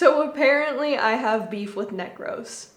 So apparently I have beef with Necros.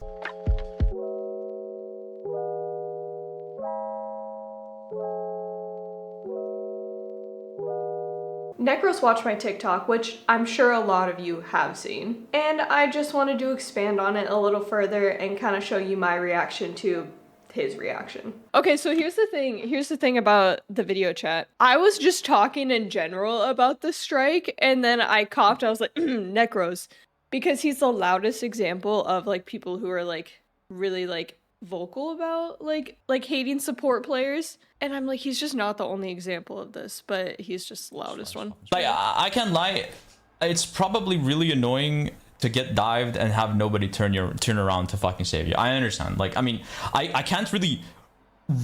Necros watched my TikTok, which I'm sure a lot of you have seen. And I just wanted to expand on it a little further and kind of show you my reaction to his reaction. Okay, so here's the thing about the video chat. I was just talking in general about the strike, and then I coughed. I was like, Necros. Because he's the loudest example of like people who are like really like vocal about like hating support players. And I'm like, he's just not the only example of this, but he's just the loudest one. Like, I can't lie, it's probably really annoying to get dived and have nobody turn around to fucking save you. I understand. Like, I mean, I can't really.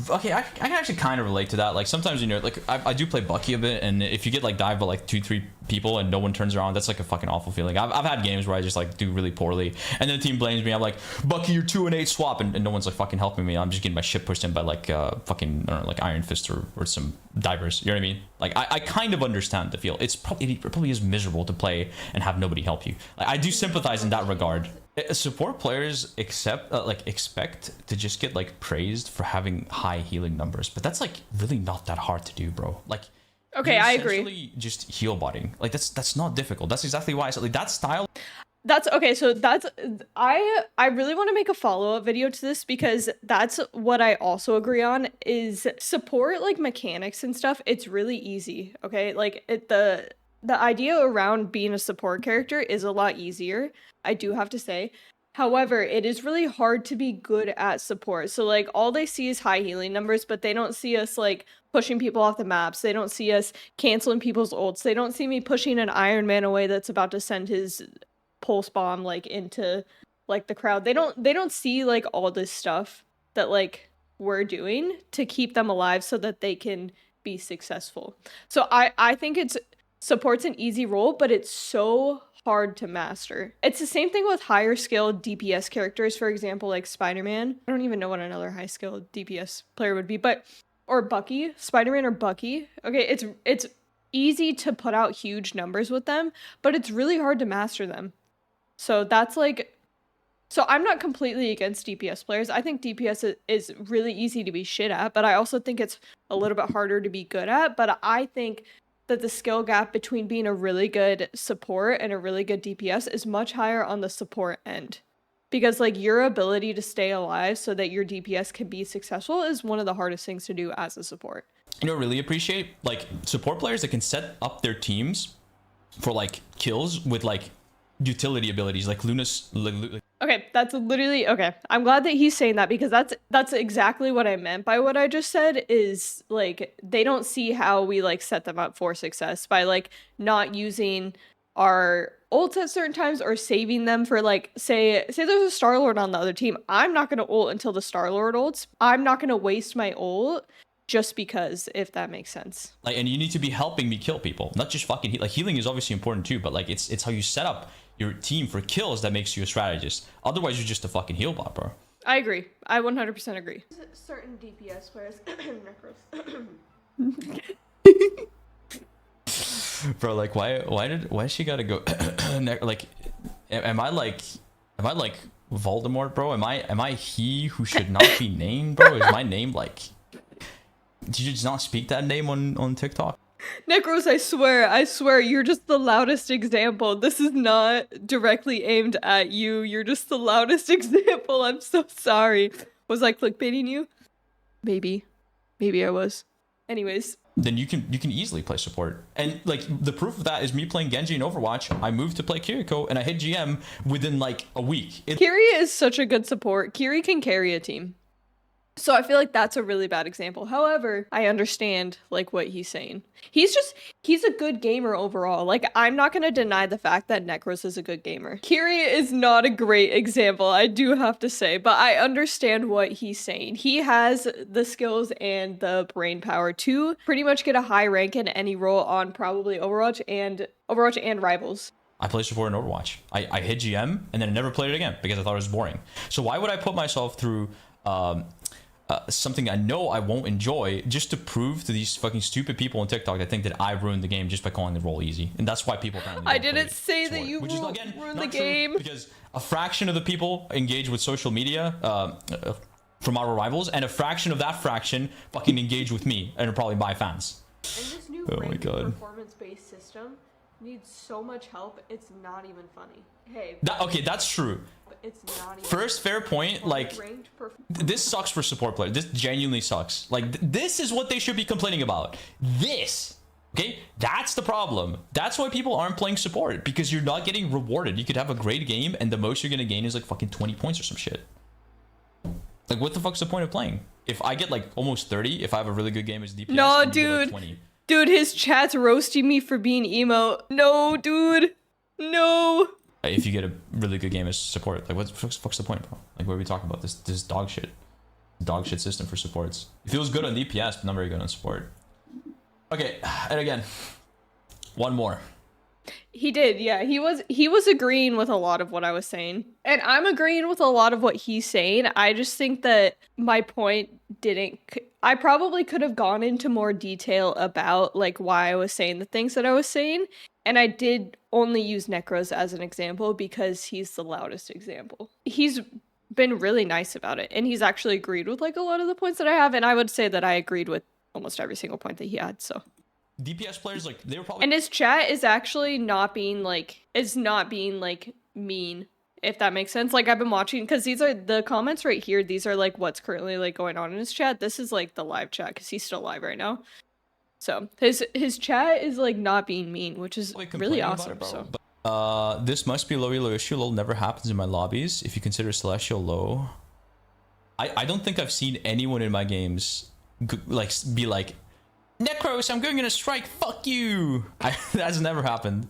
Okay, I can actually kind of relate to that. Like sometimes, you know, like I do play Bucky a bit, and if you get like dived by like 2-3 people and no one turns around, that's like a fucking awful feeling. I've had games where I just like do really poorly, and then the team blames me. I'm like, Bucky, you're 2-8 swap, and no one's like fucking helping me. I'm just getting my shit pushed in by like fucking, I don't know, like Iron Fist or some divers. You know what I mean? Like I kind of understand the feel. It probably is miserable to play and have nobody help you. Like, I do sympathize in that regard. Support players expect to just get like praised for having high healing numbers, but that's like really not that hard to do, bro. Like, okay, I agree. Just heal botting, like that's not difficult. That's exactly why I said like that style. That's okay. So that's I really want to make a follow-up video to this, because that's what I also agree on is support like mechanics and stuff. It's really easy. Okay, like the idea around being a support character is a lot easier, I do have to say. However, it is really hard to be good at support. So like all they see is high healing numbers, but they don't see us like pushing people off the maps. They don't see us canceling people's ults. They don't see me pushing an Iron Man away that's about to send his pulse bomb like into like the crowd. They don't see like all this stuff that like we're doing to keep them alive so that they can be successful. So I think support's an easy role, but it's so hard to master. It's the same thing with higher skilled DPS characters, for example, like Spider-Man. I don't even know what another high skilled DPS player would be, but or Bucky, Spider-Man or Bucky. Okay, it's easy to put out huge numbers with them, but it's really hard to master them. So that's like, so I'm not completely against DPS players. I think DPS is really easy to be shit at, but I also think it's a little bit harder to be good at. But I think that the skill gap between being a really good support and a really good DPS is much higher on the support end. Because like your ability to stay alive so that your DPS can be successful is one of the hardest things to do as a support. You know, really appreciate like support players that can set up their teams for like kills with like utility abilities like Luna's. Okay, that's literally okay. I'm glad that he's saying that, because that's exactly what I meant by what I just said. Is like they don't see how we like set them up for success by like not using our ults at certain times or saving them for like say there's a Star-Lord on the other team. I'm not gonna ult until the Star-Lord ults. I'm not gonna waste my ult just because, if that makes sense. Like, and you need to be helping me kill people, not just fucking like healing is obviously important too, but like it's how you set up your team for kills that makes you a strategist. Otherwise, you're just a fucking heal bot, bro. I agree. I 100% agree. Certain DPS players, Necros. Bro, like why she gotta go like am I like Voldemort, bro? Am I he who should not be named, bro? Is my name like, did you just not speak that name on TikTok? Necros, I swear, you're just the loudest example. This is not directly aimed at you. You're just the loudest example. I'm so sorry. Was I clickbaiting you? Maybe I was. Anyways. Then you can easily play support. And like the proof of that is me playing Genji in Overwatch. I moved to play Kiriko and I hit GM within like a week. Kiri is such a good support. Kiri can carry a team. So I feel like that's a really bad example. However, I understand like what he's saying. He's a good gamer overall. Like, I'm not going to deny the fact that Necros is a good gamer. Kiri is not a great example, I do have to say, but I understand what he's saying. He has the skills and the brain power to pretty much get a high rank in any role on probably Overwatch and Rivals. I play support in Overwatch. I hit GM and then I never played it again because I thought it was boring. So why would I put myself through something I know I won't enjoy, just to prove to these fucking stupid people on TikTok that think that I ruined the game just by calling the role easy. And that's why people apparently I don't didn't play say that sport, you which is again ruined not the true, game. because a fraction of the people engage with social media from our rivals, and a fraction of that fraction fucking engage with me and are probably my fans. And this new Oh my God. performance-based system needs so much help, it's not even funny. Hey, Okay, that's true. it's not even First, fair point. Like, ranked this sucks for support players. This genuinely sucks. Like, this is what they should be complaining about. This. Okay? That's the problem. That's why people aren't playing support, because you're not getting rewarded. You could have a great game, and the most you're gonna gain is like fucking 20 points or some shit. Like, what the fuck's the point of playing? If I get like almost 30, if I have a really good game as DPS, No, I'm gonna get, like, dude. 20. Dude, his chat's roasting me for being emo. No, dude. No. If you get a really good game as support, like, what the fuck's the point, bro? Like, what are we talking about? This is dog shit. Dog shit system for supports. It feels good on DPS, but not very good on support. Okay, and again, one more. He did, yeah. He was agreeing with a lot of what I was saying. And I'm agreeing with a lot of what he's saying. I just think that my point didn't I probably could have gone into more detail about like why I was saying the things that I was saying, and I did only use Necros as an example because he's the loudest example. He's been really nice about it, and he's actually agreed with like a lot of the points that I have, and I would say that I agreed with almost every single point that he had, so DPS players, like, they were probably... And his chat is actually not being like mean, if that makes sense. Like, I've been watching, because these are the comments right here. These are like what's currently like going on in his chat. This is like the live chat, because he's still live right now. So his chat is like not being mean, which is really awesome. So this must be low elo issue. Lol never happens in my lobbies. If you consider Celestial low, I don't think I've seen anyone in my games like be like, Necros, I'm going in a strike, fuck you. That's never happened.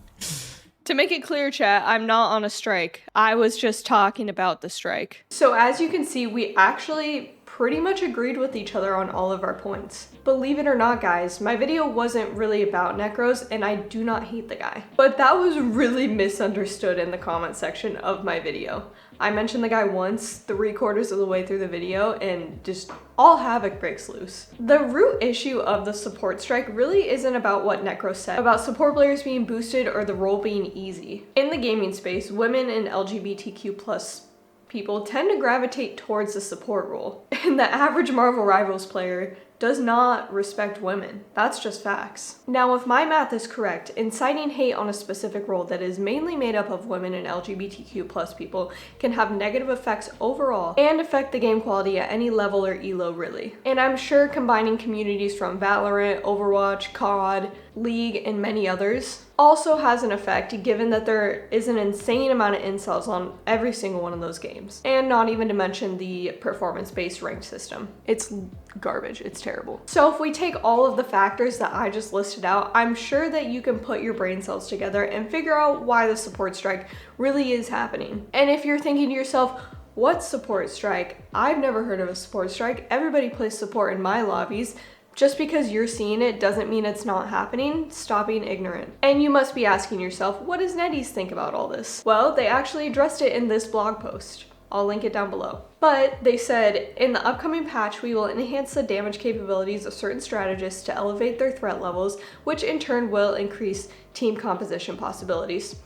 to make it clear, chat, I'm not on a strike. I was just talking about the strike. So as you can see, we actually pretty much agreed with each other on all of our points. Believe it or not, guys, my video wasn't really about Necros, and I do not hate the guy. But that was really misunderstood in the comment section of my video. I mentioned the guy once, 3/4 of the way through the video, and just all havoc breaks loose. The root issue of the support strike really isn't about what Necros said, about support players being boosted or the role being easy. In the gaming space, women and LGBTQ+ people tend to gravitate towards the support role, and the average Marvel Rivals player does not respect women. That's just facts. Now, if my math is correct, inciting hate on a specific role that is mainly made up of women and LGBTQ+ people can have negative effects overall and affect the game quality at any level or elo, really. And I'm sure combining communities from Valorant, Overwatch, COD, League, and many others also has an effect, given that there is an insane amount of incels on every single one of those games. And not even to mention the performance-based ranked system. It's garbage, it's terrible. So if we take all of the factors that I just listed out, I'm sure that you can put your brain cells together and figure out why the support strike really is happening. And if you're thinking to yourself, what support strike? I've never heard of a support strike. Everybody plays support in my lobbies. Just because you're seeing it doesn't mean it's not happening. Stop being ignorant. And you must be asking yourself, what does NetEase think about all this? Well, they actually addressed it in this blog post. I'll link it down below. But they said, in the upcoming patch, we will enhance the damage capabilities of certain strategists to elevate their threat levels, which in turn will increase team composition possibilities.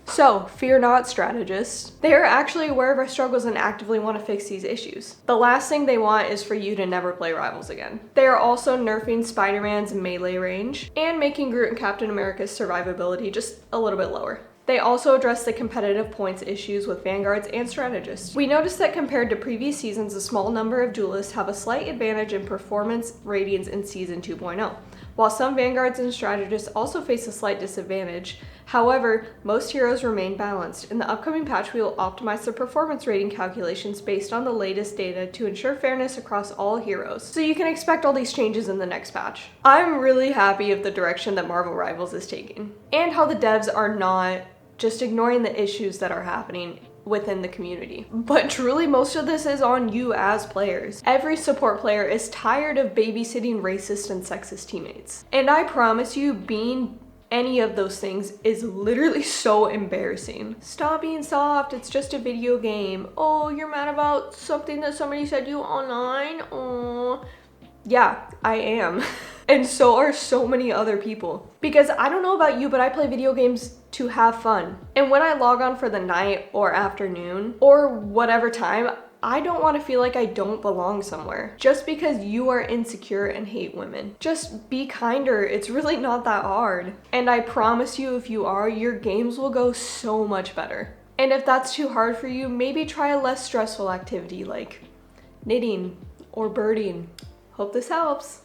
So, fear not, strategists. They are actually aware of our struggles and actively want to fix these issues. The last thing they want is for you to never play Rivals again. They are also nerfing Spider-Man's melee range and making Groot and Captain America's survivability just a little bit lower. They also address the competitive points issues with vanguards and strategists. We noticed that compared to previous seasons, a small number of duelists have a slight advantage in performance ratings in Season 2.0, while some vanguards and strategists also face a slight disadvantage. However, most heroes remain balanced. In the upcoming patch, we will optimize the performance rating calculations based on the latest data to ensure fairness across all heroes. So you can expect all these changes in the next patch. I'm really happy of the direction that Marvel Rivals is taking, and how the devs are not just ignoring the issues that are happening within the community. But truly, most of this is on you as players. Every support player is tired of babysitting racist and sexist teammates. And I promise you, being any of those things is literally so embarrassing. Stop being soft, it's just a video game. Oh, you're mad about something that somebody said to you online? Oh, yeah, I am. And so are so many other people. Because I don't know about you, but I play video games to have fun. And when I log on for the night or afternoon or whatever time, I don't want to feel like I don't belong somewhere just because you are insecure and hate women. Just be kinder. It's really not that hard. And I promise you, if you are, your games will go so much better. And if that's too hard for you, maybe try a less stressful activity like knitting or birding. Hope this helps.